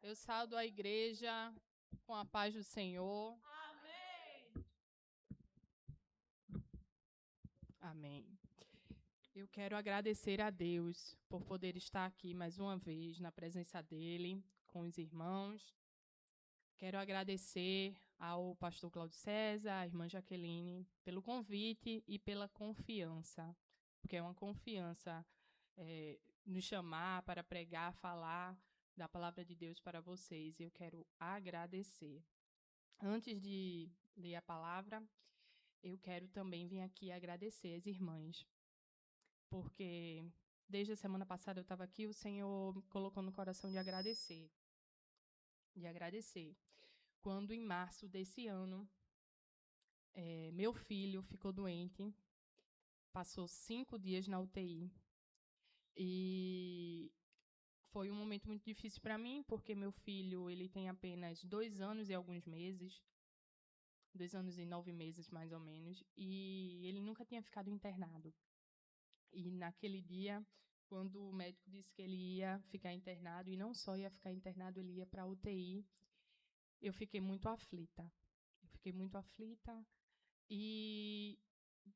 Eu saldo a igreja com a paz do Senhor. Amém. Amém. Eu quero agradecer a Deus por poder estar aqui mais uma vez na presença dele, com os irmãos. Quero agradecer ao pastor Cláudio César, à irmã Jaqueline, pelo convite e pela confiança, porque é uma confiança nos chamar para pregar, falar da palavra de Deus para vocês. Eu quero agradecer. Antes de ler a palavra, eu quero também vir aqui agradecer as irmãs, porque desde a semana passada eu estava aqui, o Senhor me colocou no coração de agradecer. Quando em março desse ano, meu filho ficou doente, passou 5 dias na UTI, e foi um momento muito difícil para mim, porque meu filho ele tem apenas 2 anos e alguns meses, 2 anos e 9 meses, mais ou menos, e ele nunca tinha ficado internado. E naquele dia, quando o médico disse que ele ia ficar internado, e não só ia ficar internado, ele ia para a UTI, eu fiquei muito aflita. E,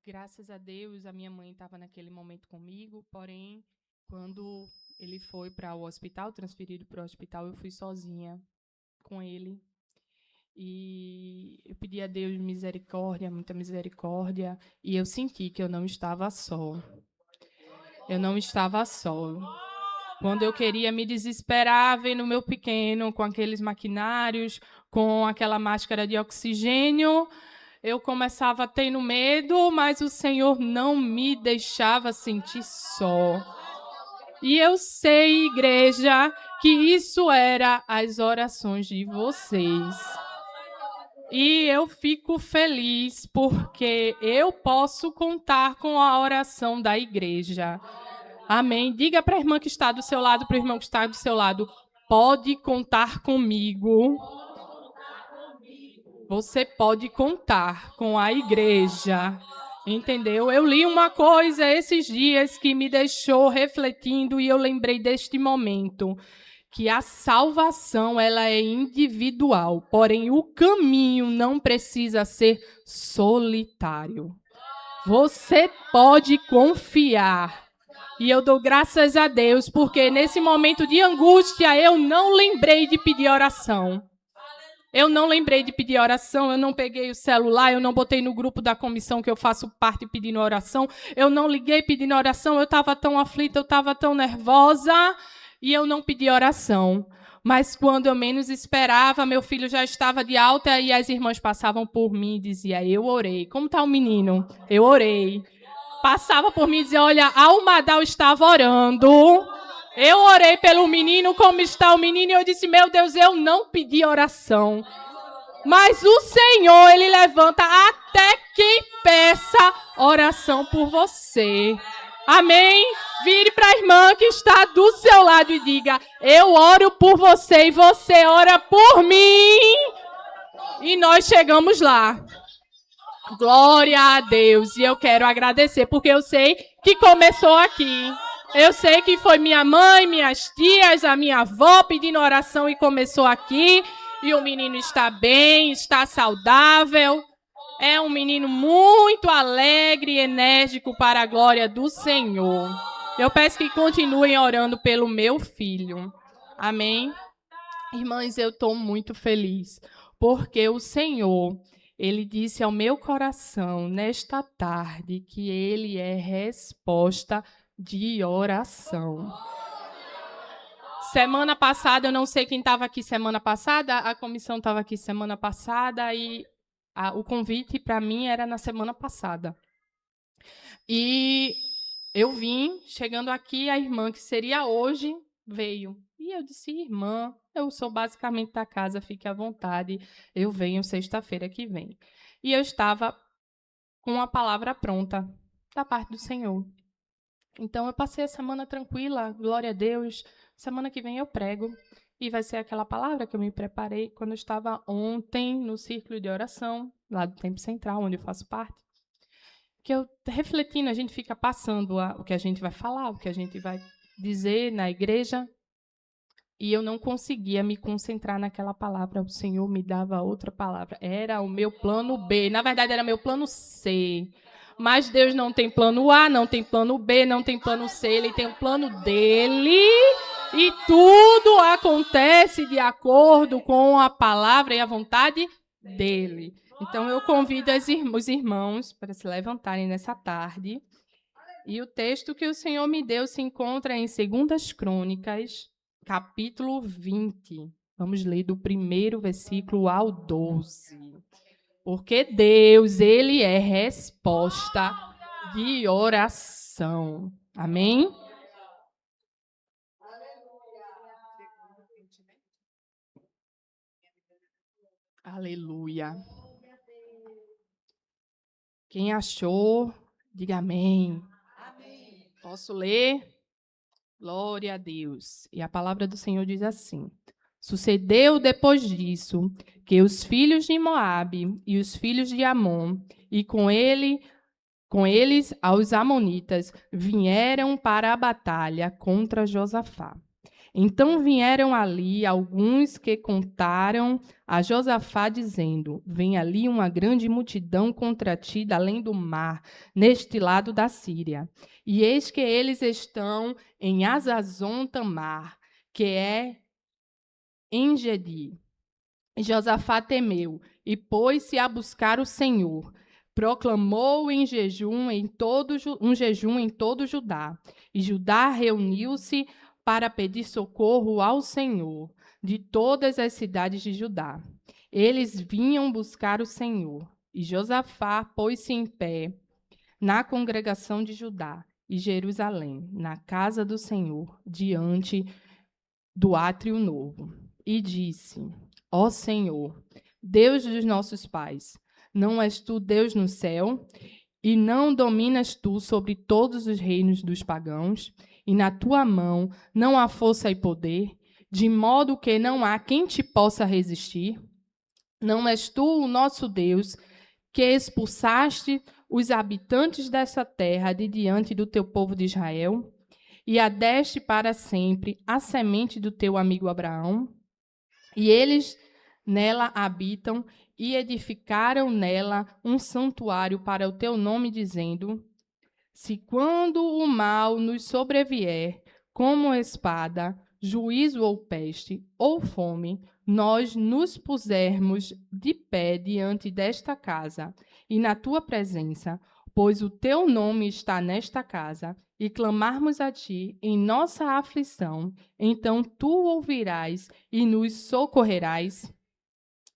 graças a Deus, a minha mãe estava naquele momento comigo, porém, quando ele foi para o hospital, transferido para o hospital, eu fui sozinha com ele. E eu pedi a Deus misericórdia, muita misericórdia, e eu senti que eu não estava só. Quando eu queria me desesperar, vendo meu pequeno com aqueles maquinários, com aquela máscara de oxigênio, eu começava tendo medo, mas o Senhor não me deixava sentir só. E eu sei, igreja, que isso era as orações de vocês. E eu fico feliz porque eu posso contar com a oração da igreja. Amém. Diga para a irmã que está do seu lado, para o irmão que está do seu lado, pode contar comigo. Você pode contar com a igreja. Entendeu? Eu li uma coisa esses dias que me deixou refletindo e eu lembrei deste momento, que a salvação ela é individual, porém o caminho não precisa ser solitário. Você pode confiar. E eu dou graças a Deus, porque nesse momento de angústia eu não lembrei de pedir oração. Eu não peguei o celular, eu não botei no grupo da comissão que eu faço parte pedindo oração, eu não liguei pedindo oração, eu estava tão aflita, eu estava tão nervosa e eu não pedi oração. Mas quando eu menos esperava, meu filho já estava de alta e as irmãs passavam por mim e diziam, eu orei. Como está o menino? Eu orei. Passava por mim e dizia, olha, a Almadal estava orando. Eu orei pelo menino, como está o menino? E eu disse, meu Deus, eu não pedi oração. Mas o Senhor, Ele levanta até quem peça oração por você. Amém? Vire para a irmã que está do seu lado e diga, eu oro por você e você ora por mim. E nós chegamos lá. Glória a Deus. E eu quero agradecer, porque eu sei que começou aqui. Eu sei que foi minha mãe, minhas tias, a minha avó pedindo oração e começou aqui. E o menino está bem, está saudável. É um menino muito alegre e enérgico para a glória do Senhor. Eu peço que continuem orando pelo meu filho. Amém? Irmãs, eu estou muito feliz, porque o Senhor, Ele disse ao meu coração nesta tarde que Ele é resposta de oração. Semana passada, eu não sei quem estava aqui semana passada, a comissão estava aqui semana passada e o convite para mim era na semana passada. E eu vim, chegando aqui, a irmã, que seria hoje, veio. E eu disse, irmã, eu sou basicamente da casa, fique à vontade, eu venho sexta-feira que vem. E eu estava com a palavra pronta da parte do Senhor. Então, eu passei a semana tranquila, glória a Deus. Semana que vem eu prego. E vai ser aquela palavra que eu me preparei quando eu estava ontem no círculo de oração, lá do Tempo Central, onde eu faço parte. Que eu, refletindo, a gente fica passando o que a gente vai falar, o que a gente vai dizer na igreja. e eu não conseguia me concentrar naquela palavra. O Senhor me dava outra palavra. Era o meu plano B. Na verdade, era meu plano C. Mas Deus não tem plano A, não tem plano B, não tem plano C. Ele tem o plano dele. E tudo acontece de acordo com a palavra e a vontade dele. Então, eu convido os irmãos para se levantarem nessa tarde. E o texto que o Senhor me deu se encontra em 2 Crônicas, capítulo 20. Vamos ler do 1º versículo ao 12. Porque Deus, Ele é resposta de oração. Amém? Aleluia. Quem achou, diga amém. Posso ler? Glória a Deus. E a palavra do Senhor diz assim: Sucedeu depois disso que os filhos de Moabe e os filhos de Amon, e com eles aos amonitas, vieram para a batalha contra Josafá. Então vieram ali alguns que contaram a Josafá, dizendo: Vem ali uma grande multidão contra ti, da além do mar, neste lado da Síria. E eis que eles estão em Azazon Tamar, que é em Gedi. Josafá temeu e pôs-se a buscar o Senhor. Proclamou um jejum em todo Judá. E Judá reuniu-se para pedir socorro ao Senhor de todas as cidades de Judá. Eles vinham buscar o Senhor. E Josafá pôs-se em pé na congregação de Judá e Jerusalém, na casa do Senhor, diante do átrio novo, e disse: Ó Senhor, Deus dos nossos pais, não és tu Deus no céu, e não dominas tu sobre todos os reinos dos pagãos, e na tua mão não há força e poder, de modo que não há quem te possa resistir? Não és tu o nosso Deus, que expulsaste os habitantes dessa terra de diante do teu povo de Israel? E a deste para sempre a semente do teu amigo Abraão, e eles nela habitam e edificaram nela um santuário para o teu nome, dizendo: Se quando o mal nos sobrevier, como espada, juízo ou peste, ou fome, nós nos pusermos de pé diante desta casa e na tua presença, pois o teu nome está nesta casa, e clamarmos a ti em nossa aflição, então tu ouvirás e nos socorrerás.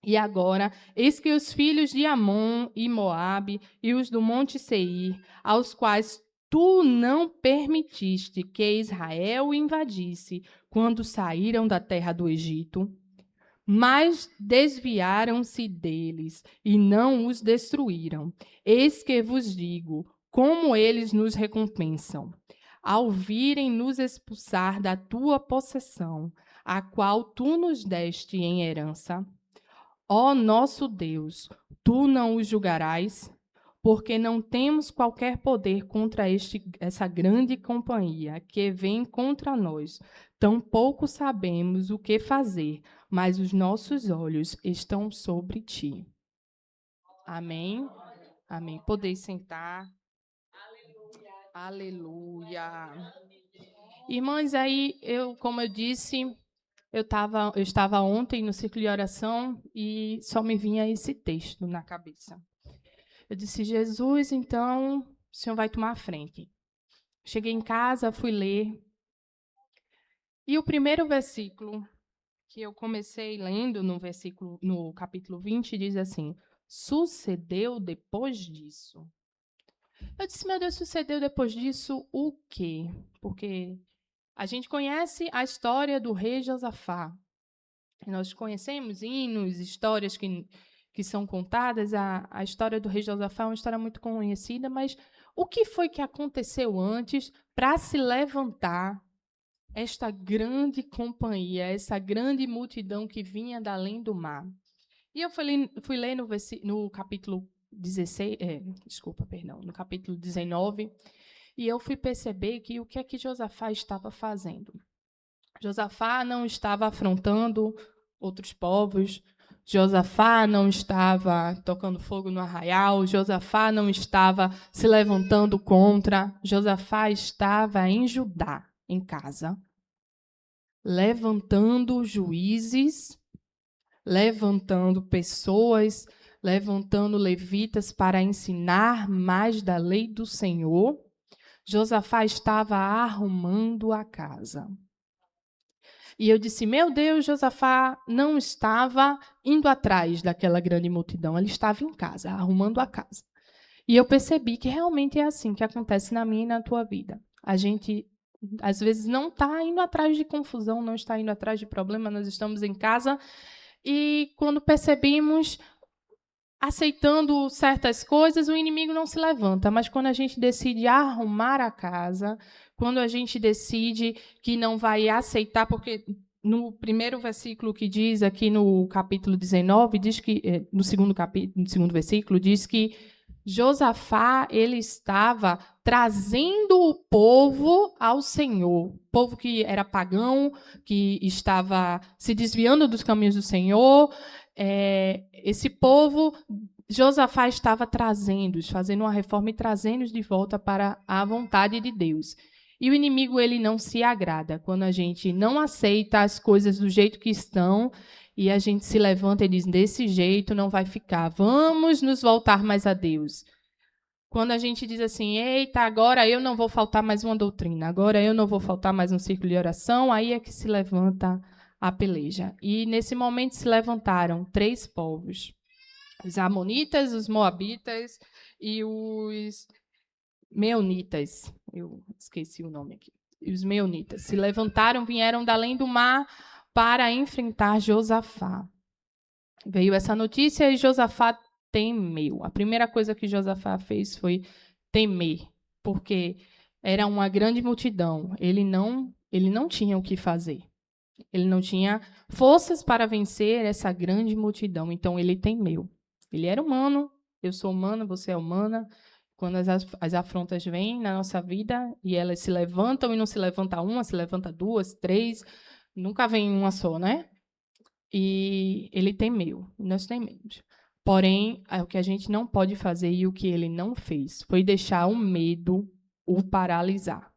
E agora, eis que os filhos de Amon e Moabe e os do monte Seir, aos quais tu não permitiste que Israel invadisse quando saíram da terra do Egito, mas desviaram-se deles e não os destruíram. Eis que vos digo, como eles nos recompensam, ao virem nos expulsar da tua possessão, a qual tu nos deste em herança. Ó nosso Deus, tu não os julgarás, porque não temos qualquer poder contra essa grande companhia que vem contra nós. Tampouco sabemos o que fazer, mas os nossos olhos estão sobre ti. Amém? Amém. Podeis sentar. Aleluia. Irmãs, aí, como eu disse, eu estava ontem no círculo de oração e só me vinha esse texto na cabeça. Eu disse: Jesus, então, o Senhor vai tomar a frente. Cheguei em casa, fui ler. E o primeiro versículo que eu comecei lendo no capítulo 20 diz assim: Sucedeu depois disso. Eu disse: meu Deus, sucedeu depois disso o quê? Porque a gente conhece a história do rei Josafá. Nós conhecemos hinos, histórias que são contadas. A história do rei Josafá é uma história muito conhecida, mas o que foi que aconteceu antes para se levantar esta grande companhia, essa grande multidão que vinha da além do mar? E eu fui ler no capítulo 16, no capítulo 19, e eu fui perceber que o que é que Josafá estava fazendo. Josafá não estava afrontando outros povos, Josafá não estava tocando fogo no arraial, Josafá não estava se levantando contra, Josafá estava em Judá, em casa, levantando juízes, levantando pessoas, levantando levitas para ensinar mais da lei do Senhor. Josafá estava arrumando a casa. E eu disse, meu Deus, Josafá não estava indo atrás daquela grande multidão, ele estava em casa, arrumando a casa. E eu percebi que realmente é assim que acontece na minha e na tua vida. A gente, às vezes, não está indo atrás de confusão, não está indo atrás de problema, nós estamos em casa e quando percebemos, aceitando certas coisas, o inimigo não se levanta. Mas quando a gente decide arrumar a casa, quando a gente decide que não vai aceitar, porque no primeiro versículo que diz aqui no capítulo 19, diz que no segundo versículo diz que Josafá ele estava trazendo o povo ao Senhor, o povo que era pagão, que estava se desviando dos caminhos do Senhor. Esse povo, Josafá estava trazendo-os, fazendo uma reforma e trazendo-os de volta para a vontade de Deus. E o inimigo ele não se agrada quando a gente não aceita as coisas do jeito que estão e a gente se levanta e diz, desse jeito não vai ficar, vamos nos voltar mais a Deus. Quando a gente diz assim, eita, agora eu não vou faltar mais uma doutrina, agora eu não vou faltar mais um círculo de oração, aí é que se levanta a peleja. E nesse momento se levantaram 3 povos, os amonitas, os moabitas e os meunitas. Eu esqueci o nome aqui. E os meunitas se levantaram, vieram da além do mar para enfrentar Josafá. Veio essa notícia e Josafá temeu. A primeira coisa que Josafá fez foi temer, porque era uma grande multidão. Ele não tinha o que fazer. Ele não tinha forças para vencer essa grande multidão. Então, ele temeu. Ele era humano, eu sou humana, você é humana. Quando as afrontas vêm na nossa vida e elas se levantam, e não se levanta uma, se levanta 2, 3, nunca vem uma só, né? E ele temeu, nós tememos. Porém, o que a gente não pode fazer e o que ele não fez foi deixar o medo o paralisar.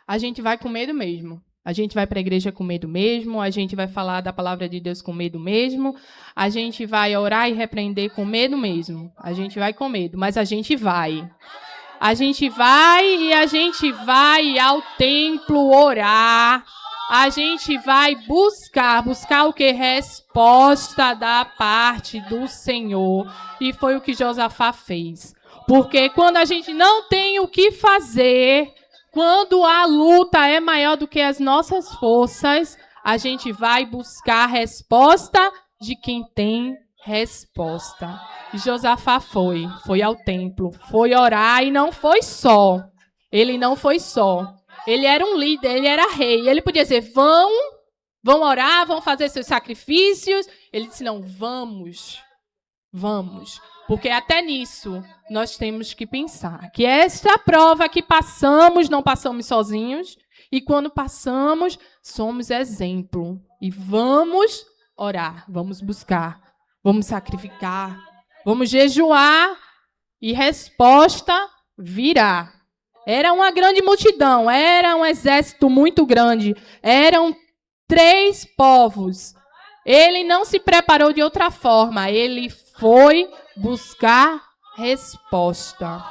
A gente vai com medo mesmo. A gente vai para a igreja com medo mesmo, a gente vai falar da palavra de Deus com medo mesmo, a gente vai orar e repreender com medo mesmo. A gente vai com medo, mas a gente vai. A gente vai e a gente vai ao templo orar. A gente vai buscar o que? Resposta da parte do Senhor. E foi o que Josafá fez. Porque quando a gente não tem o que fazer, quando a luta é maior do que as nossas forças, a gente vai buscar a resposta de quem tem resposta. E Josafá foi ao templo, foi orar e não foi só. Ele não foi só. Ele era um líder, ele era rei. Ele podia dizer, vão orar, vão fazer seus sacrifícios. Ele disse, não, vamos. Porque até nisso nós temos que pensar que esta prova que passamos, não passamos sozinhos. E quando passamos, somos exemplo. E vamos orar, vamos buscar, vamos sacrificar, vamos jejuar e resposta virá. Era uma grande multidão, era um exército muito grande, eram 3 povos. Ele não se preparou de outra forma, ele foi buscar resposta.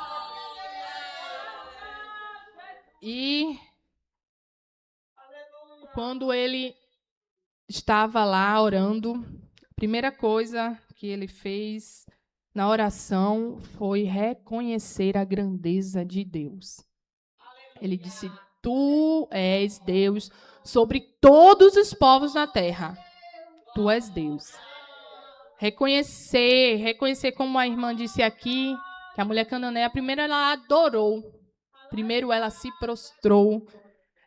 E quando ele estava lá orando, a primeira coisa que ele fez na oração foi reconhecer a grandeza de Deus. Ele disse, tu és Deus sobre todos os povos na terra. Tu és Deus. Reconhecer como a irmã disse aqui, que a mulher cananeia, primeiro ela adorou. Primeiro ela se prostrou.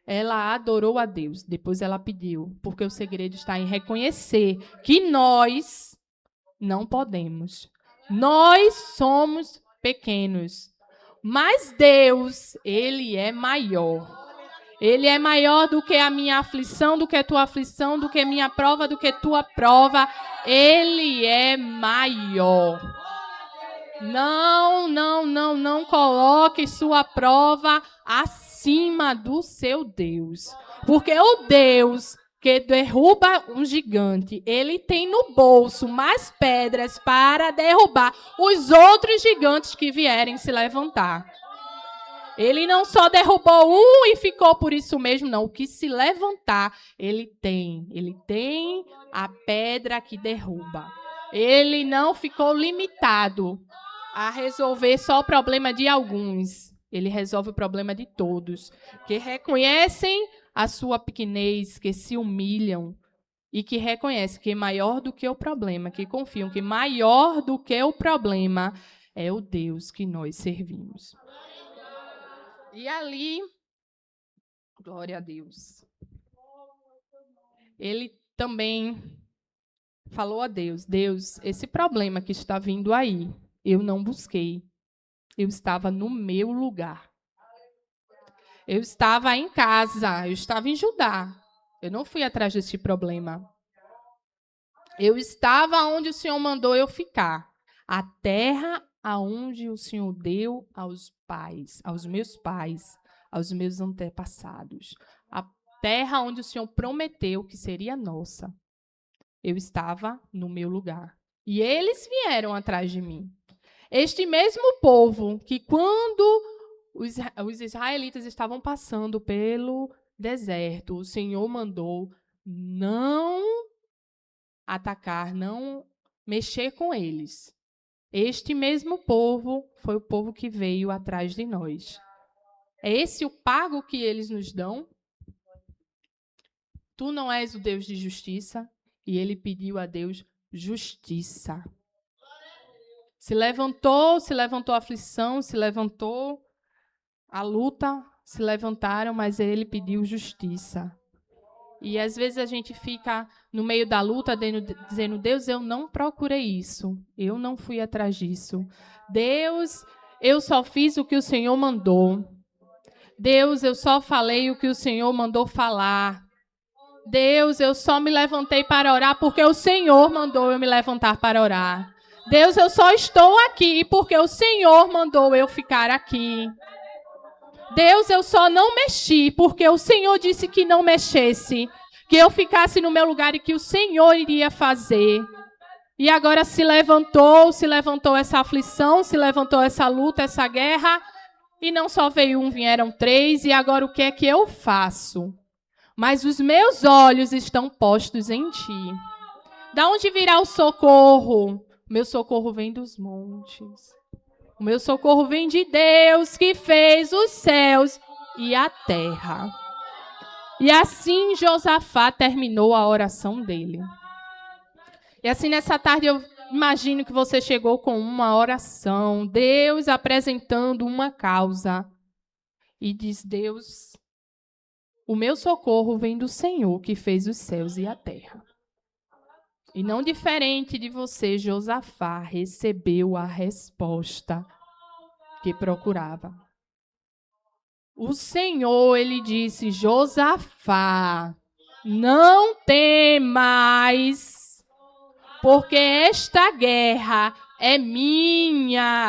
Ela adorou a Deus. Depois ela pediu. Porque o segredo está em reconhecer que nós não podemos. Nós somos pequenos. Mas Deus, Ele é maior. Ele é maior do que a minha aflição, do que a tua aflição, do que minha prova, do que tua prova. Ele é maior. Não coloque sua prova acima do seu Deus. Porque o Deus que derruba um gigante, ele tem no bolso mais pedras para derrubar os outros gigantes que vierem se levantar. Ele não só derrubou um e ficou por isso mesmo, não. O que se levantar, ele tem. Ele tem a pedra que derruba. Ele não ficou limitado a resolver só o problema de alguns. Ele resolve o problema de todos, que reconhecem a sua pequenez, que se humilham e que reconhecem que é maior do que o problema, que confiam que maior do que o problema é o Deus que nós servimos. E ali, glória a Deus, ele também falou a Deus: Deus, esse problema que está vindo aí, eu não busquei. Eu estava no meu lugar. Eu estava em casa, eu estava em Judá. Eu não fui atrás desse problema. Eu estava onde o Senhor mandou eu ficar. A terra aonde o Senhor deu aos pais, aos meus antepassados. A terra onde o Senhor prometeu que seria nossa. Eu estava no meu lugar. E eles vieram atrás de mim. Este mesmo povo que quando os israelitas estavam passando pelo deserto, o Senhor mandou não atacar, não mexer com eles. Este mesmo povo foi o povo que veio atrás de nós. É esse o pago que eles nos dão? Tu não és o Deus de justiça? E ele pediu a Deus justiça. Se levantou a aflição, se levantou a luta, se levantaram, mas ele pediu justiça. E às vezes a gente fica no meio da luta dizendo: Deus, eu não procurei isso, eu não fui atrás disso. Deus, eu só fiz o que o Senhor mandou. Deus, eu só falei o que o Senhor mandou falar. Deus, eu só me levantei para orar porque o Senhor mandou eu me levantar para orar. Deus, eu só estou aqui porque o Senhor mandou eu ficar aqui. Deus, eu só não mexi porque o Senhor disse que não mexesse, que eu ficasse no meu lugar e que o Senhor iria fazer. E agora se levantou essa aflição, se levantou essa luta, essa guerra, e não só veio um, vieram três, e agora o que é que eu faço? Mas os meus olhos estão postos em ti. Da onde virá o socorro? O meu socorro vem dos montes. O meu socorro vem de Deus que fez os céus e a terra. E assim Josafá terminou a oração dele. E assim nessa tarde eu imagino que você chegou com uma oração, Deus apresentando uma causa. E diz: Deus, o meu socorro vem do Senhor que fez os céus e a terra. E não diferente de você, Josafá recebeu a resposta que procurava. O Senhor, ele disse: Josafá, não temas, porque esta guerra é minha.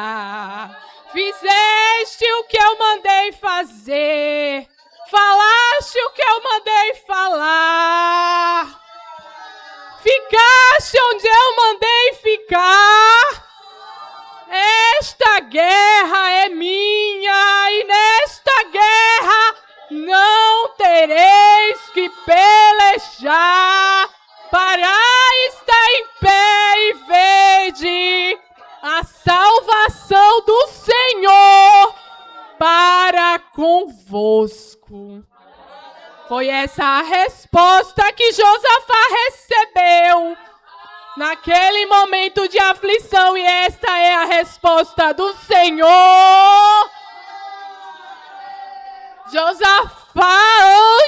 Fizeste o que eu mandei fazer, falaste o que eu mandei falar. Ficaste onde eu mandei ficar. Esta guerra é minha e nesta guerra não tereis que pelejar. Parai, está em pé e vede a salvação do Senhor para convosco. Foi essa a resposta que Josafá recebeu naquele momento de aflição, e esta é a resposta do Senhor. Josafá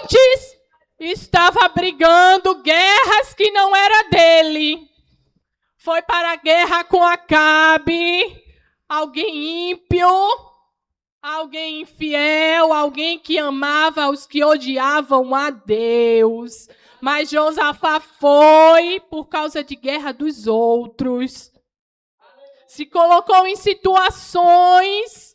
antes estava brigando guerras que não era dele. Foi para a guerra com Acabe, alguém ímpio, alguém infiel, alguém que amava os que odiavam a Deus. Mas Josafá foi por causa de guerra dos outros. Se colocou em situações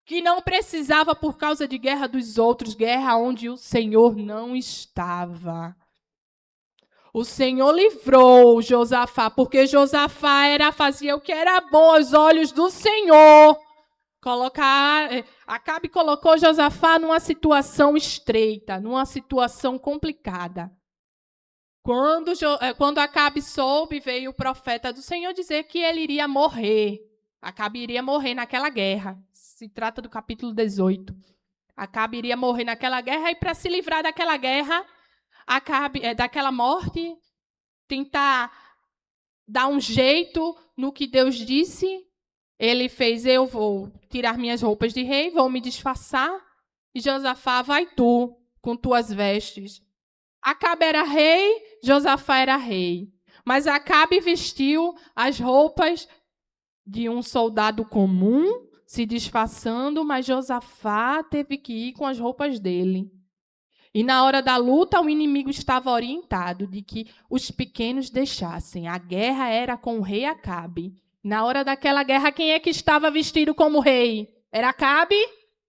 que não precisava por causa de guerra dos outros, guerra onde o Senhor não estava. O Senhor livrou Josafá, porque Josafá fazia o que era bom aos olhos do Senhor. Acabe colocou Josafá numa situação estreita, numa situação complicada. Quando Acabe soube, veio o profeta do Senhor dizer que ele iria morrer. Acabe iria morrer naquela guerra. Se trata do capítulo 18. Acabe iria morrer naquela guerra e, para se livrar daquela guerra, daquela morte, tentar dar um jeito no que Deus disse, ele fez: eu vou tirar minhas roupas de rei, vou me disfarçar, e Josafá, vai tu, com tuas vestes. Acabe era rei, Josafá era rei. Mas Acabe vestiu as roupas de um soldado comum, se disfarçando, mas Josafá teve que ir com as roupas dele. E na hora da luta, o inimigo estava orientado de que os pequenos deixassem. A guerra era com o rei Acabe. Na hora daquela guerra, quem é que estava vestido como rei? Era Acabe?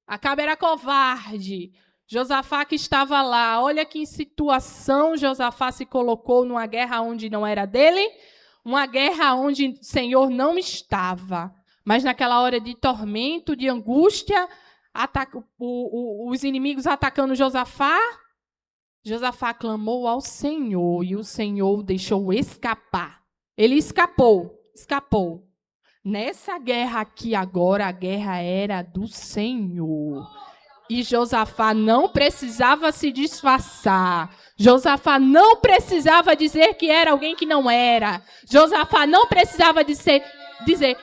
Acabe era covarde. Josafá que estava lá. Olha que situação Josafá se colocou numa guerra onde não era dele, uma guerra onde o Senhor não estava. Mas naquela hora de tormento, de angústia, os inimigos atacando Josafá, Josafá clamou ao Senhor e o Senhor o deixou escapar. Ele escapou. Nessa guerra aqui agora, a guerra era do Senhor. E Josafá não precisava se disfarçar. Josafá não precisava dizer que era alguém que não era. Josafá não precisava dizer,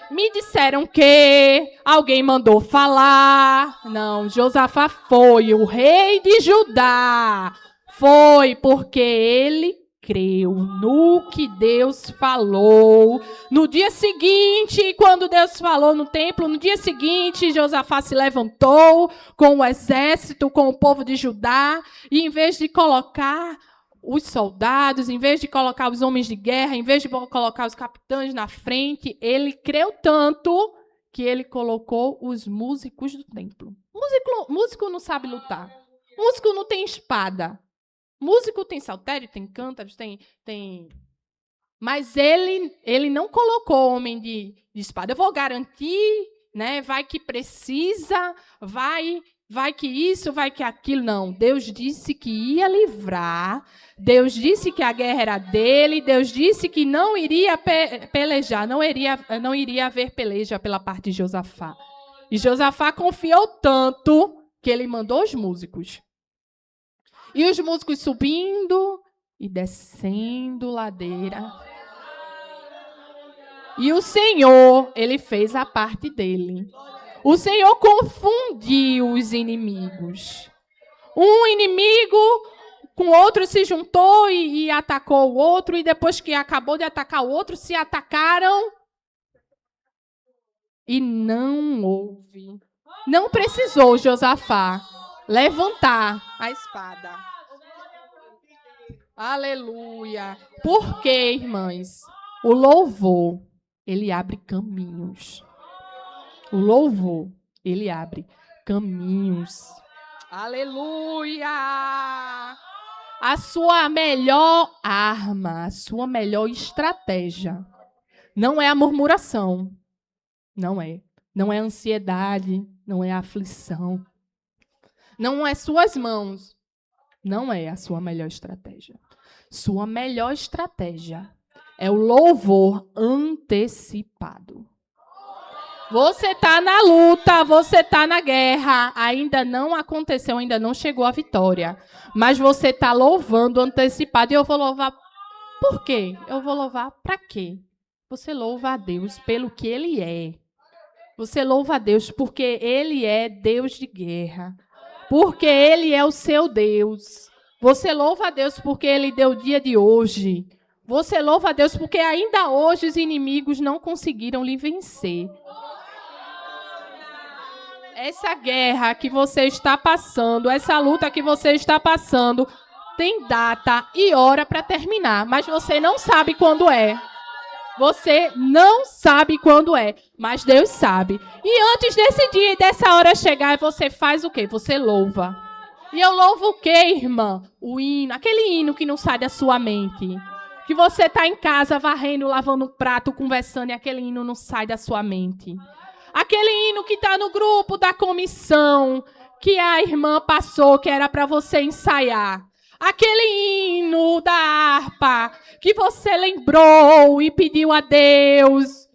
me disseram que alguém mandou falar. Não, Josafá foi o rei de Judá. Foi porque ele creu no que Deus falou. No dia seguinte, quando Deus falou no templo, no dia seguinte, Josafá se levantou com o exército, com o povo de Judá, e em vez de colocar os soldados, em vez de colocar os homens de guerra, em vez de colocar os capitães na frente, ele creu tanto que ele colocou os músicos do templo. Músico não sabe lutar. Músico não tem espada. Músico tem saltério, tem cântaros, tem... Mas ele não colocou homem de espada. Eu vou garantir, né? Vai que precisa, vai que isso, vai que aquilo. Não, Deus disse que ia livrar. Deus disse que a guerra era dele. Deus disse que não iria pelejar, não iria haver peleja pela parte de Josafá. E Josafá confiou tanto que ele mandou os músicos. E os músicos subindo e descendo ladeira. E o Senhor, ele fez a parte dele. O Senhor confundiu os inimigos. Um inimigo com outro se juntou e atacou o outro. E depois que acabou de atacar o outro, se atacaram. E não houve. Não precisou Josafá levantar a espada. Aleluia. Por quê, irmãs? O louvor, ele abre caminhos. O louvor, ele abre caminhos. Aleluia. A sua melhor arma, a sua melhor estratégia não é a murmuração. Não é. Não é a ansiedade, não é a aflição. Não é suas mãos. Não é a sua melhor estratégia. Sua melhor estratégia é o louvor antecipado. Você está na luta, você está na guerra. Ainda não aconteceu, ainda não chegou a vitória. Mas você está louvando antecipado. E eu vou louvar por quê? Eu vou louvar para quê? Você louva a Deus pelo que Ele é. Você louva a Deus porque Ele é Deus de guerra. Porque Ele é o seu Deus. Você louva a Deus porque Ele deu o dia de hoje. Você louva a Deus porque ainda hoje os inimigos não conseguiram lhe vencer. Essa guerra que você está passando, essa luta que você está passando, tem data e hora para terminar, mas você não sabe quando é. Você não sabe quando é, mas Deus sabe. E antes desse dia e dessa hora chegar, você faz o quê? Você louva. E eu louvo o quê, irmã? O hino, aquele hino que não sai da sua mente. Que você está em casa varrendo, lavando um prato, conversando e aquele hino não sai da sua mente. Aquele hino que está no grupo da comissão, que a irmã passou, que era para você ensaiar. Aquele hino da harpa que você lembrou e pediu a Deus.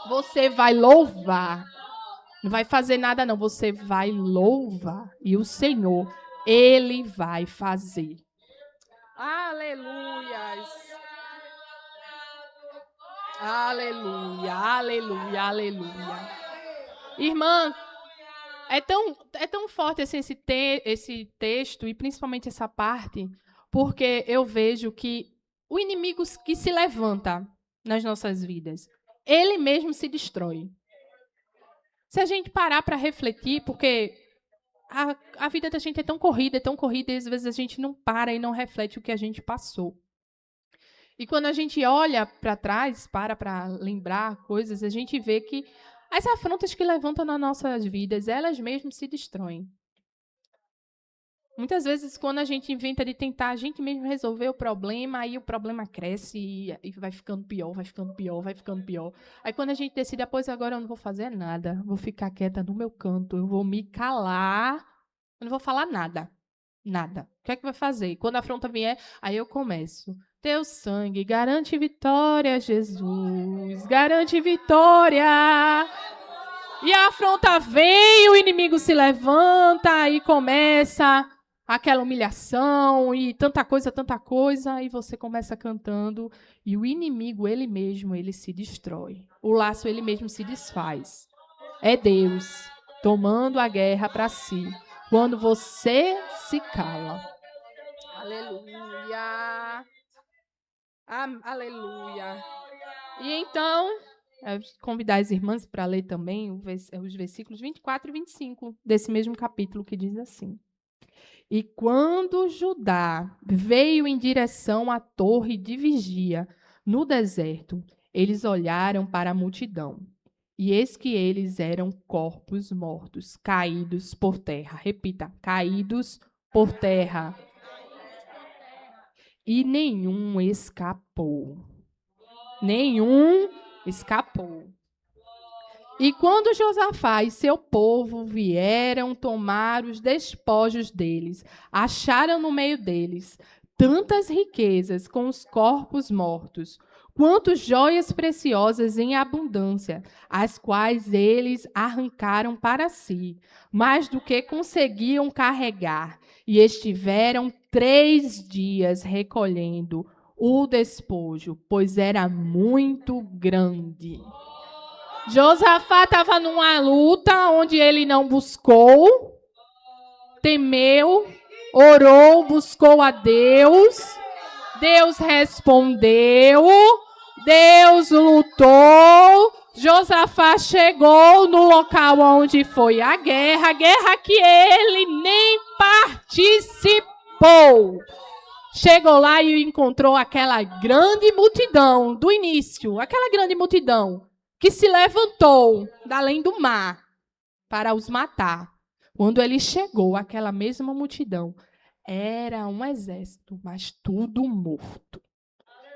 Você vai louvar. Não vai fazer nada não, você vai louvar. E o Senhor, Ele vai fazer. Aleluias. Aleluia, aleluia, aleluia. Irmã, é tão forte assim, esse texto, e principalmente essa parte, porque eu vejo que o inimigo que se levanta nas nossas vidas, ele mesmo se destrói. Se a gente parar para refletir, porque a vida da gente é tão corrida, e às vezes a gente não para e não reflete o que a gente passou. E quando a gente olha para trás, para lembrar coisas, a gente vê que as afrontas que levantam nas nossas vidas, elas mesmas se destroem. Muitas vezes, quando a gente inventa de tentar a gente mesmo resolver o problema, aí o problema cresce e vai ficando pior, vai ficando pior, vai ficando pior. Aí quando a gente decide, pois agora eu não vou fazer nada, vou ficar quieta no meu canto, eu vou me calar, eu não vou falar nada. Nada. O que é que vai fazer? Quando a afronta vier, aí eu começo. Teu sangue garante vitória, Jesus, garante vitória. E a afronta vem, o inimigo se levanta e começa aquela humilhação e tanta coisa, e você começa cantando, e o inimigo, ele mesmo, ele se destrói. O laço, ele mesmo se desfaz. É Deus tomando a guerra para si, quando você se cala. Aleluia. Aleluia. E então, convidar as irmãs para ler também os versículos 24 e 25 desse mesmo capítulo, que diz assim: E quando Judá veio em direção à torre de vigia no deserto, eles olharam para a multidão, e eis que eles eram corpos mortos, caídos por terra. Repita, caídos por terra. E nenhum escapou. Nenhum escapou. E quando Josafá e seu povo vieram tomar os despojos deles, acharam no meio deles tantas riquezas com os corpos mortos, quanto joias preciosas em abundância, as quais eles arrancaram para si, mais do que conseguiam carregar, e estiveram 3 dias recolhendo o despojo, pois era muito grande. Josafá estava numa luta onde ele não buscou, temeu, orou, buscou a Deus, Deus respondeu, Deus lutou, Josafá chegou no local onde foi a guerra que ele nem participou. Chegou lá e encontrou aquela grande multidão do início, aquela grande multidão que se levantou da além do mar para os matar. Quando ele chegou, aquela mesma multidão era um exército, mas tudo morto.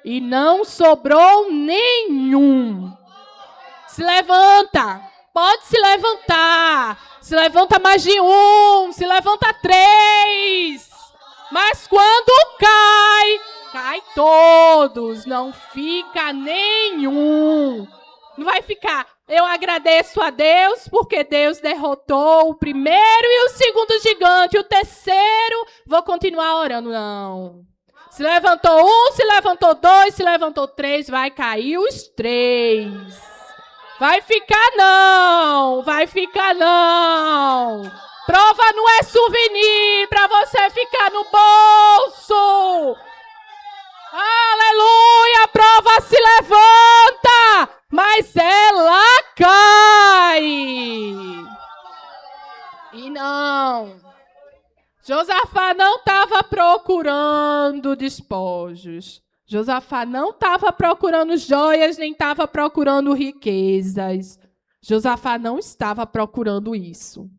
E não sobrou nenhum. Se levanta, pode se levantar. Se levanta mais de um, se levanta 3. Mas quando cai todos, não fica nenhum. Não vai ficar, eu agradeço a Deus porque Deus derrotou o primeiro e o segundo gigante, o terceiro, vou continuar orando. Não. Se levantou 1, se levantou 2, se levantou 3, vai cair os 3. Vai ficar não, vai ficar não. Prova não é souvenir para você ficar no bolso. Aleluia, a prova se levanta, mas ela cai. Josafá não estava procurando despojos. Josafá não estava procurando joias, nem estava procurando riquezas. Josafá não estava procurando isso.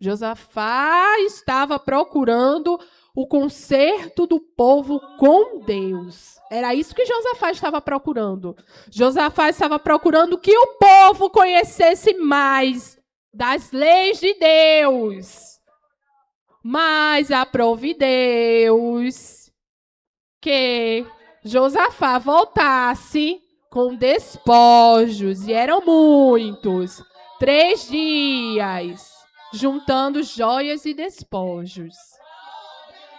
Josafá estava procurando o conserto do povo com Deus. Era isso que Josafá estava procurando. Josafá estava procurando que o povo conhecesse mais das leis de Deus. Mas aprove Deus que Josafá voltasse com despojos, e eram muitos, 3 dias, juntando joias e despojos.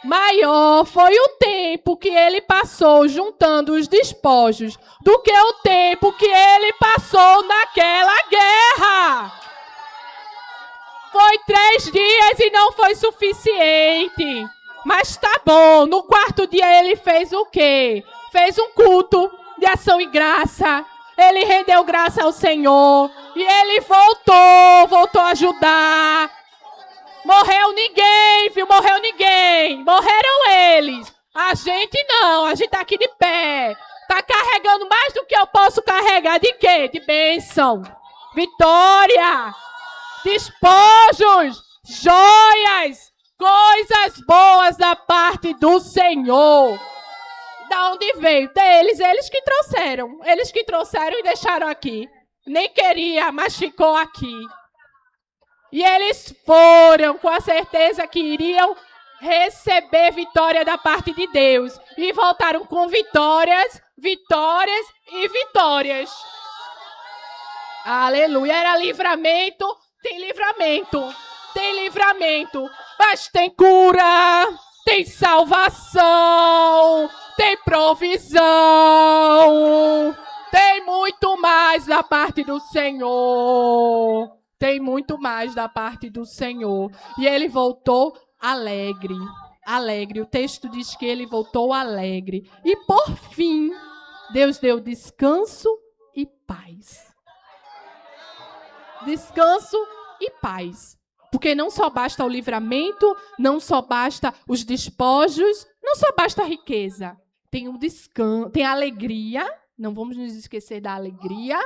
Maior foi o tempo que ele passou juntando os despojos do que o tempo que ele passou naquela guerra. Foi 3 dias e não foi suficiente. Mas tá bom, no 4º dia ele fez o quê? Fez um culto de ação e graça. Ele rendeu graça ao Senhor. E ele voltou a ajudar. Morreu ninguém, viu? Morreu ninguém. Morreram eles. A gente não, a gente tá aqui de pé. Tá carregando mais do que eu posso carregar. De quê? De bênção, vitória, despojos, joias, coisas boas da parte do Senhor. Da onde veio? Deles, eles que trouxeram. Eles que trouxeram e deixaram aqui. Nem queria, mas ficou aqui. E eles foram com a certeza que iriam receber vitória da parte de Deus. E voltaram com vitórias, vitórias e vitórias. Aleluia. Era livramento, tem livramento. Tem livramento, mas tem cura, tem salvação, tem provisão. Tem muito mais da parte do Senhor. Tem muito mais da parte do Senhor. E ele voltou alegre. Alegre. O texto diz que ele voltou alegre. E por fim, Deus deu descanso e paz. Descanso e paz. Porque não só basta o livramento, não só basta os despojos, não só basta a riqueza. Tem um descanso, tem a alegria. Não vamos nos esquecer da alegria.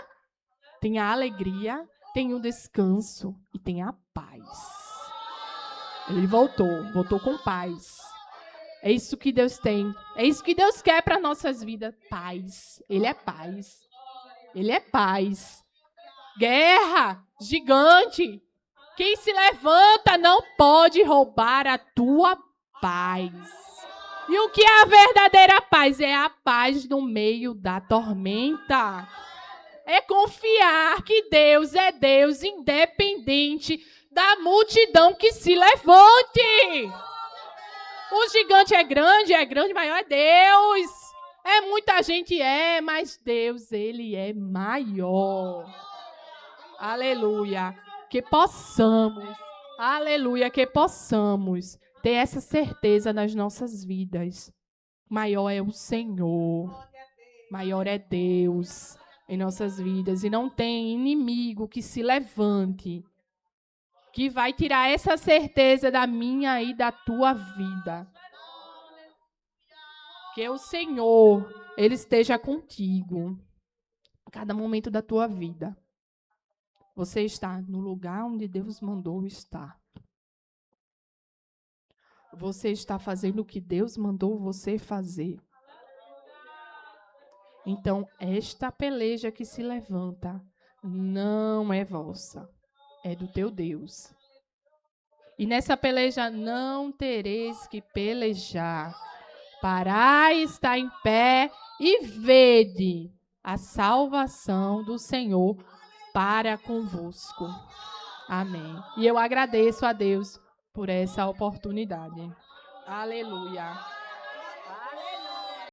Tem a alegria. Tem o descanso e tem a paz. Ele voltou com paz. É isso que Deus tem. É isso que Deus quer para nossas vidas. Paz. Ele é paz. Ele é paz. Guerra, gigante. Quem se levanta não pode roubar a tua paz. E o que é a verdadeira paz? É a paz no meio da tormenta. É confiar que Deus é Deus, independente da multidão que se levante. O gigante é grande, maior é Deus. É muita gente, mas Deus, ele é maior. Aleluia. Que possamos, aleluia, que possamos ter essa certeza nas nossas vidas. Maior é o Senhor, maior é Deus em nossas vidas, e não tem inimigo que se levante, que vai tirar essa certeza da minha e da tua vida. Que o Senhor, ele esteja contigo a cada momento da tua vida. Você está no lugar onde Deus mandou estar. Você está fazendo o que Deus mandou você fazer. Então, esta peleja que se levanta não é vossa, é do teu Deus. E nessa peleja não tereis que pelejar. Parai, está em pé e vede a salvação do Senhor para convosco. Amém. E eu agradeço a Deus por essa oportunidade. Aleluia.